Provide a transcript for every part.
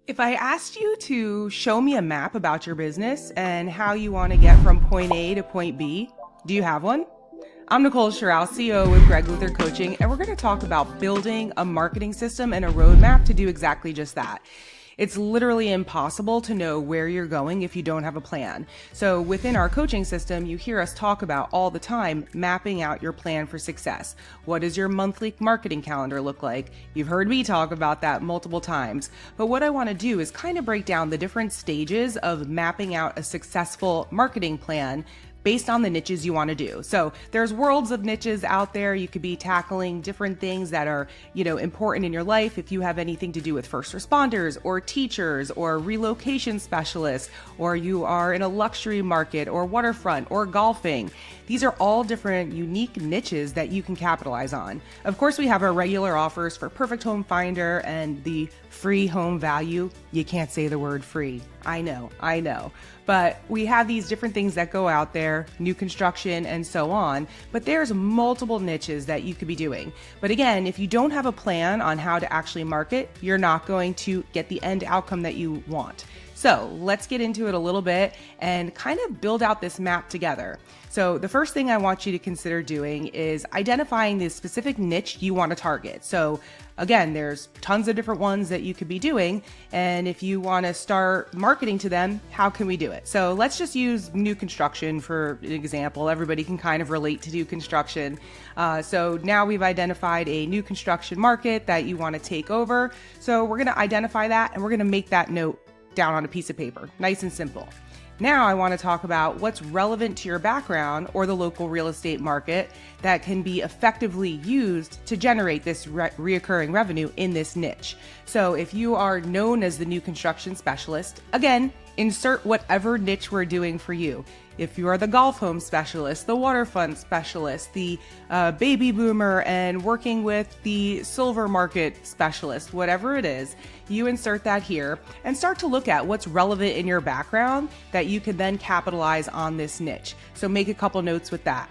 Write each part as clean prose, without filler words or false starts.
If I asked you to show me a map about your business and how you want to get from point A to point B, do you have one? I'm Nicole Shearouse, CEO with Greg Luther Coaching, and we're going to talk about building a marketing system and a roadmap to do exactly just that. It's literally impossible to know where you're going if you don't have a plan. So within our coaching system, you hear us talk about all the time mapping out your plan for success. What does your monthly marketing calendar look like? You've heard me talk about that multiple times. But what I want to do is kind of break down the different stages of mapping out a successful marketing plan based on the niches you want to do. So there's worlds of niches out there. You could be tackling different things that are, important in your life. If you have anything to do with first responders or teachers or relocation specialists, or you are in a luxury market or waterfront or golfing, these are all different unique niches that you can capitalize on. Of course, we have our regular offers for Perfect Home Finder and the free home value. You can't say the word free. I know. But we have these different things that go out there, new construction and so on. But there's multiple niches that you could be doing. But again, if you don't have a plan on how to actually market, you're not going to get the end outcome that you want. So let's get into it a little bit and kind of build out this map together. So the first thing I want you to consider doing is identifying the specific niche you want to target. So again, there's tons of different ones that you could be doing. And if you want to start marketing to them, how can we do it? So let's just use new construction for an example. Everybody can kind of relate to new construction. So now we've identified a new construction market that you want to take over. So we're going to identify that and we're going to make that note down on a piece of paper. Nice and simple. Now I want to talk about what's relevant to your background or the local real estate market that can be effectively used to generate this reoccurring revenue in this niche. So if you are known as the new construction specialist, again, insert whatever niche we're doing for you. If you are the golf home specialist, the waterfront specialist, the baby boomer, and working with the silver market specialist, whatever it is, you insert that here and start to look at what's relevant in your background that you can then capitalize on this niche. So make a couple notes with that.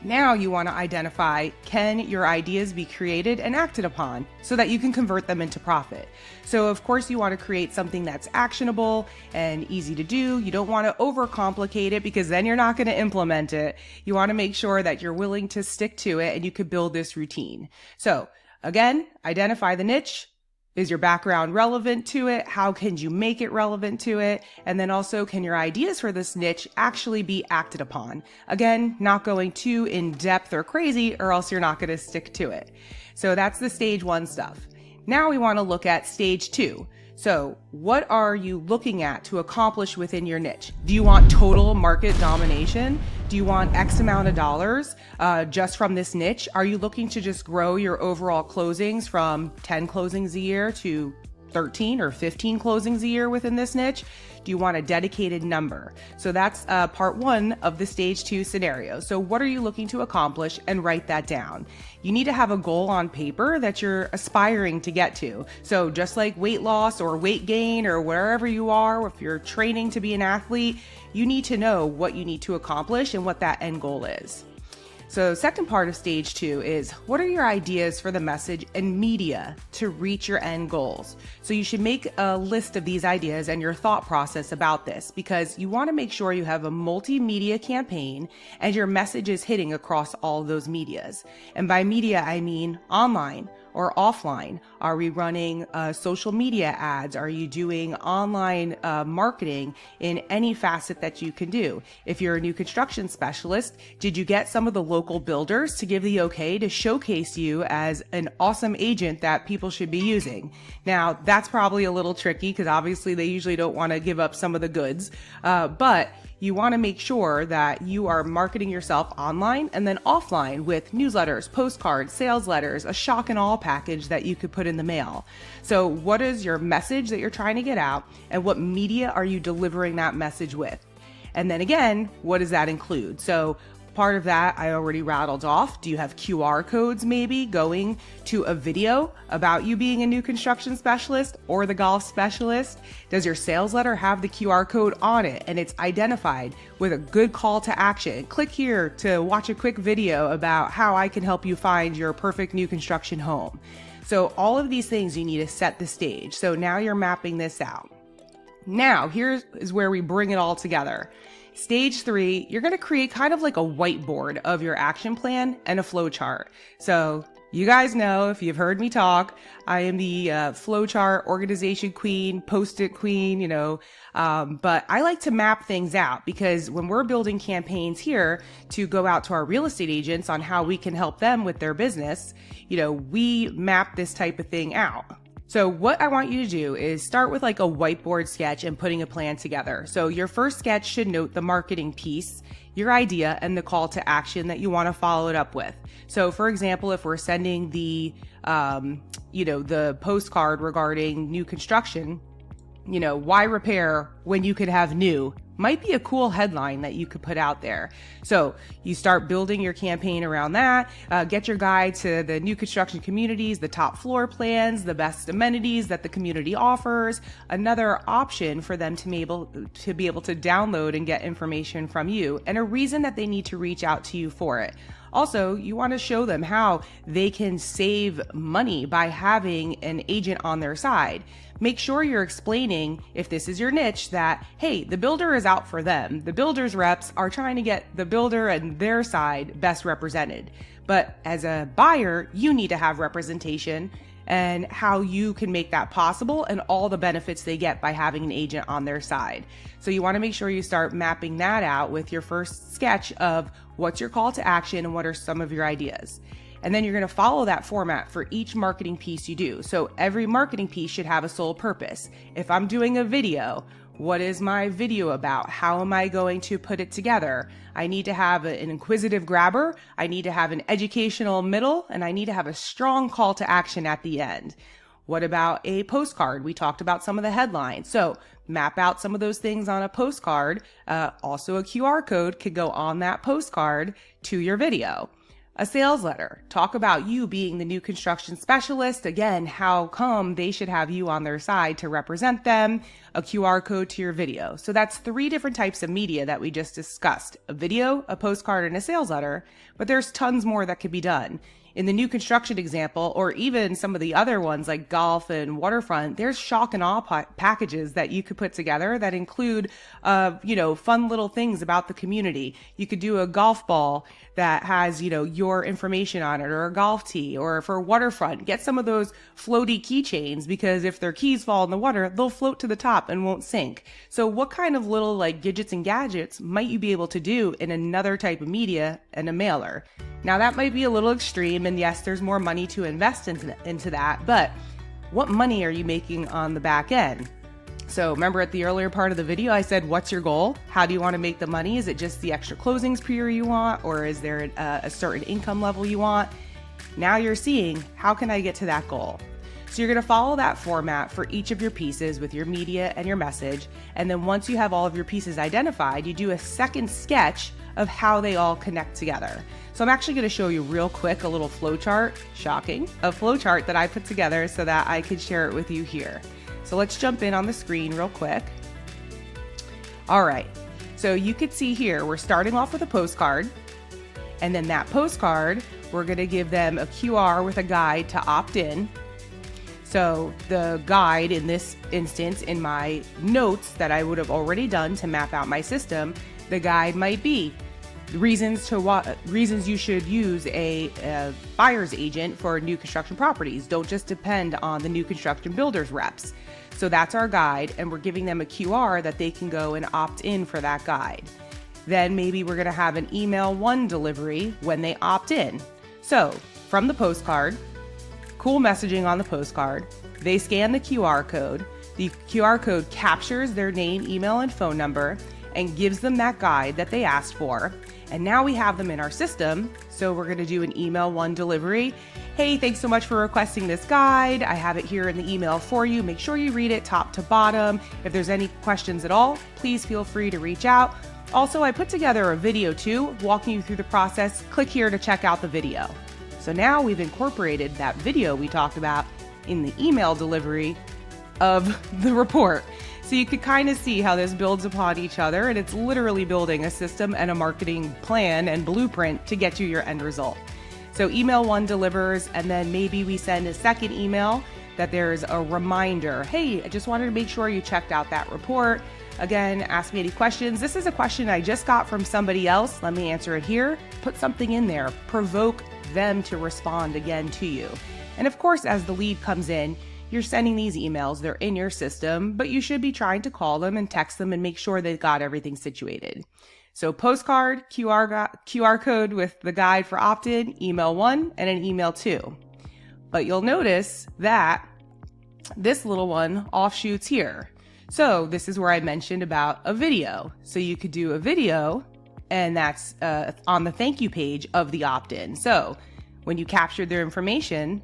Now you want to identify, can your ideas be created and acted upon so that you can convert them into profit? So of course you want to create something that's actionable and easy to do. You don't want to overcomplicate it because then you're not going to implement it. You want to make sure that you're willing to stick to it and you could build this routine. So again, identify the niche. Is your background relevant to it? How can you make it relevant to it? And then also, can your ideas for this niche actually be acted upon? Again, not going too in depth or crazy, or else you're not going to stick to it. So that's the stage one stuff. Now we want to look at stage two. So what are you looking at to accomplish within your niche? Do you want total market domination? Do you want X amount of dollars just from this niche? Are you looking to just grow your overall closings from 10 closings a year to 13 or 15 closings a year within this niche? Do you want a dedicated number? So that's part one of the stage two scenario. So what are you looking to accomplish, and write that down. You need to have a goal on paper that you're aspiring to get to. So just like weight loss or weight gain or wherever you are, if you're training to be an athlete, you need to know what you need to accomplish and what that end goal is. So second part of stage two is, what are your ideas for the message and media to reach your end goals? So you should make a list of these ideas and your thought process about this, because you want to make sure you have a multimedia campaign and your message is hitting across all those medias. And by media, I mean online or offline. Are we running social media ads? Are you doing online marketing in any facet that you can do? If you're a new construction specialist, did you get some of the local builders to give the okay to showcase you as an awesome agent that people should be using? Now, that's probably a little tricky because obviously they usually don't want to give up some of the goods, but you want to make sure that you are marketing yourself online and then offline with newsletters, postcards, sales letters, a shock and awe package that you could put in the mail. So what is your message that you're trying to get out, and what media are you delivering that message with? And then again, what does that include? So part of that I already rattled off. Do you have QR codes maybe going to a video about you being a new construction specialist or the golf specialist? Does your sales letter have the QR code on it and it's identified with a good call to action? Click here to watch a quick video about how I can help you find your perfect new construction home. So all of these things you need to set the stage. So now you're mapping this out. Now, here is where we bring it all together. Stage 3, you're going to create kind of like a whiteboard of your action plan and a flow chart. So you guys know, if you've heard me talk, I am the flowchart organization queen, post-it queen, but I like to map things out, because when we're building campaigns here to go out to our real estate agents on how we can help them with their business, we map this type of thing out. So what I want you to do is start with like a whiteboard sketch and putting a plan together. So your first sketch should note the marketing piece, your idea, and the call to action that you want to follow it up with. So for example, if we're sending the postcard regarding new construction, why repair when you could have new, might be a cool headline that you could put out there. So you start building your campaign around that, get your guide to the new construction communities, the top floor plans, the best amenities that the community offers, another option for them to be able to download and get information from you, and a reason that they need to reach out to you for it. Also, you want to show them how they can save money by having an agent on their side. Make sure you're explaining, if this is your niche, that, hey, the builder is out for them. The builder's reps are trying to get the builder and their side best represented. But as a buyer, you need to have representation, and how you can make that possible and all the benefits they get by having an agent on their side. So you want to make sure you start mapping that out with your first sketch of what's your call to action and what are some of your ideas. And then you're going to follow that format for each marketing piece you do. So every marketing piece should have a sole purpose. If I'm doing a video, what is my video about? How am I going to put it together? I need to have an inquisitive grabber. I need to have an educational middle, and I need to have a strong call to action at the end. What about a postcard? We talked about some of the headlines. So map out some of those things on a postcard. Also, a QR code could go on that postcard to your video. A sales letter. Talk about you being the new construction specialist. Again, how come they should have you on their side to represent them. A QR code to your video. So that's 3 different types of media that we just discussed. A video, a postcard, and a sales letter. But there's tons more that could be done. In the new construction example, or even some of the other ones like golf and waterfront, there's shock and awe packages that you could put together that include, fun little things about the community. You could do a golf ball that has, your information on it, or a golf tee, or for waterfront, get some of those floaty keychains, because if their keys fall in the water, they'll float to the top and won't sink. So what kind of little like gadgets and gadgets might you be able to do in another type of media and a mailer? Now that might be a little extreme, and yes, there's more money to invest into that, but what money are you making on the back end? So remember at the earlier part of the video, I said, what's your goal? How do you want to make the money? Is it just the extra closings per year you want, or is there a certain income level you want? Now you're seeing, how can I get to that goal? So you're going to follow that format for each of your pieces with your media and your message. And then once you have all of your pieces identified, you do a second sketch of how they all connect together. So I'm actually going to show you real quick a little flowchart, shocking, a flowchart that I put together so that I could share it with you here. So let's jump in on the screen real quick. All right, so you could see here, we're starting off with a postcard, and then that postcard, we're going to give them a QR with a guide to opt in. So the guide in this instance, in my notes that I would have already done to map out my system, the guide might be reasons you should use a buyer's agent for new construction properties. Don't just depend on the new construction builders reps. So that's our guide, and we're giving them a QR that they can go and opt in for that guide. Then maybe we're going to have an email 1 delivery when they opt in. So from the postcard, cool messaging on the postcard, they scan the QR code. The QR code captures their name, email, and phone number and gives them that guide that they asked for. And now we have them in our system. So we're going to do an email 1 delivery. Hey, thanks so much for requesting this guide. I have it here in the email for you. Make sure you read it top to bottom. If there's any questions at all, please feel free to reach out. Also, I put together a video too, walking you through the process. Click here to check out the video. So now we've incorporated that video we talked about in the email delivery of the report. So you could kind of see how this builds upon each other, and it's literally building a system and a marketing plan and blueprint to get you your end result. So email 1 delivers, and then maybe we send a second email that there's a reminder. Hey, I just wanted to make sure you checked out that report. Again, ask me any questions. This is a question I just got from somebody else. Let me answer it here. Put something in there. Provoke them to respond again to you. And of course, as the lead comes in, you're sending these emails. They're in your system, but you should be trying to call them and text them and make sure they've got everything situated. So postcard, QR code with the guide for opt-in, email 1, and an email 2. But you'll notice that this little one offshoots here. So this is where I mentioned about a video. So you could do a video, and that's on the thank you page of the opt-in. So when you captured their information,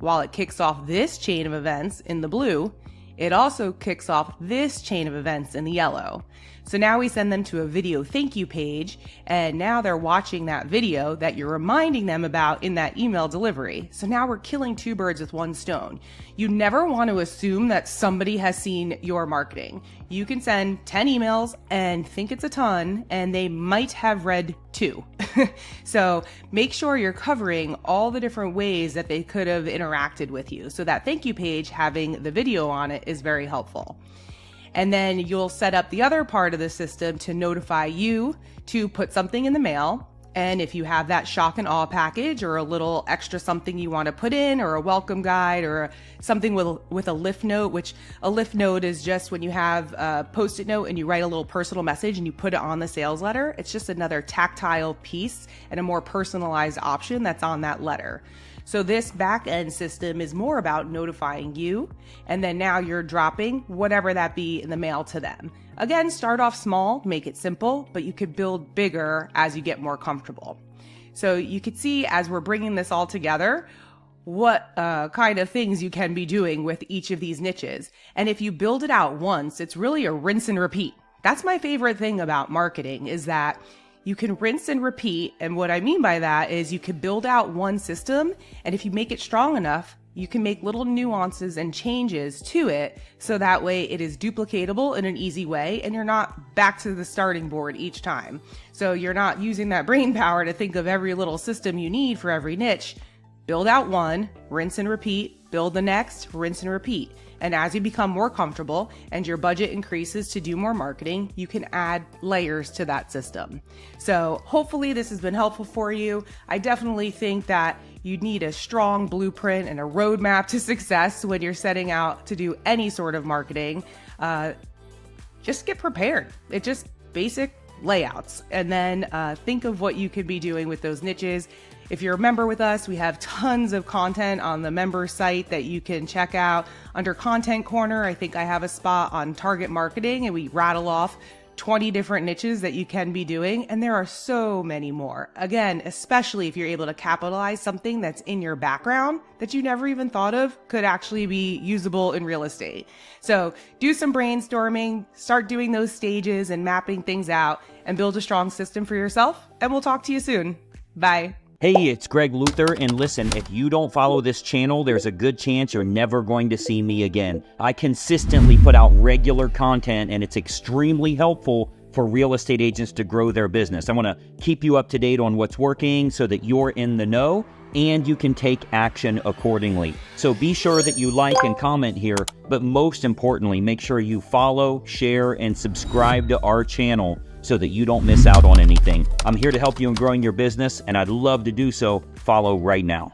while it kicks off this chain of events in the blue, it also kicks off this chain of events in the yellow. So now we send them to a video thank you page, and now they're watching that video that you're reminding them about in that email delivery. So now we're killing 2 birds with 1 stone. You never want to assume that somebody has seen your marketing. You can send 10 emails and think it's a ton, and they might have read 2. So make sure you're covering all the different ways that they could have interacted with you. So that thank you page having the video on it is very helpful. And then you'll set up the other part of the system to notify you to put something in the mail. And if you have that shock and awe package or a little extra something you want to put in, or a welcome guide, or something with a lift note, which a lift note is just when you have a Post-it note and you write a little personal message and you put it on the sales letter. It's just another tactile piece and a more personalized option that's on that letter. So this back end system is more about notifying you, and then now you're dropping whatever that be in the mail to them. Again, start off small, make it simple, but you could build bigger as you get more comfortable. So you could see as we're bringing this all together, what kind of things you can be doing with each of these niches. And if you build it out once, it's really a rinse and repeat. That's my favorite thing about marketing, is that you can rinse and repeat. And what I mean by that is you can build out one system, and if you make it strong enough, you can make little nuances and changes to it, so that way it is duplicatable in an easy way, and you're not back to the starting board each time. So you're not using that brain power to think of every little system you need for every niche. Build out one, rinse and repeat, build the next, rinse and repeat. And as you become more comfortable and your budget increases to do more marketing, you can add layers to that system. So hopefully this has been helpful for you. I definitely think that you need a strong blueprint and a roadmap to success when you're setting out to do any sort of marketing. Just get prepared. It's just basic layouts, and then think of what you could be doing with those niches. If you're a member with us, we have tons of content on the member site that you can check out. Under Content Corner, I think I have a spot on target marketing, and we rattle off 20 different niches that you can be doing, and there are so many more. Again, especially if you're able to capitalize something that's in your background that you never even thought of could actually be usable in real estate. So do some brainstorming, start doing those stages and mapping things out, and build a strong system for yourself, and we'll talk to you soon. Bye. Hey, it's Greg Luther, and listen, if you don't follow this channel, there's a good chance you're never going to see me again. I consistently put out regular content, and it's extremely helpful for real estate agents to grow their business. I want to keep you up to date on what's working so that you're in the know and you can take action accordingly. So be sure that you like and comment here, but most importantly, make sure you follow, share, and subscribe to our channel so that you don't miss out on anything. I'm here to help you in growing your business, and I'd love to do so. Follow right now.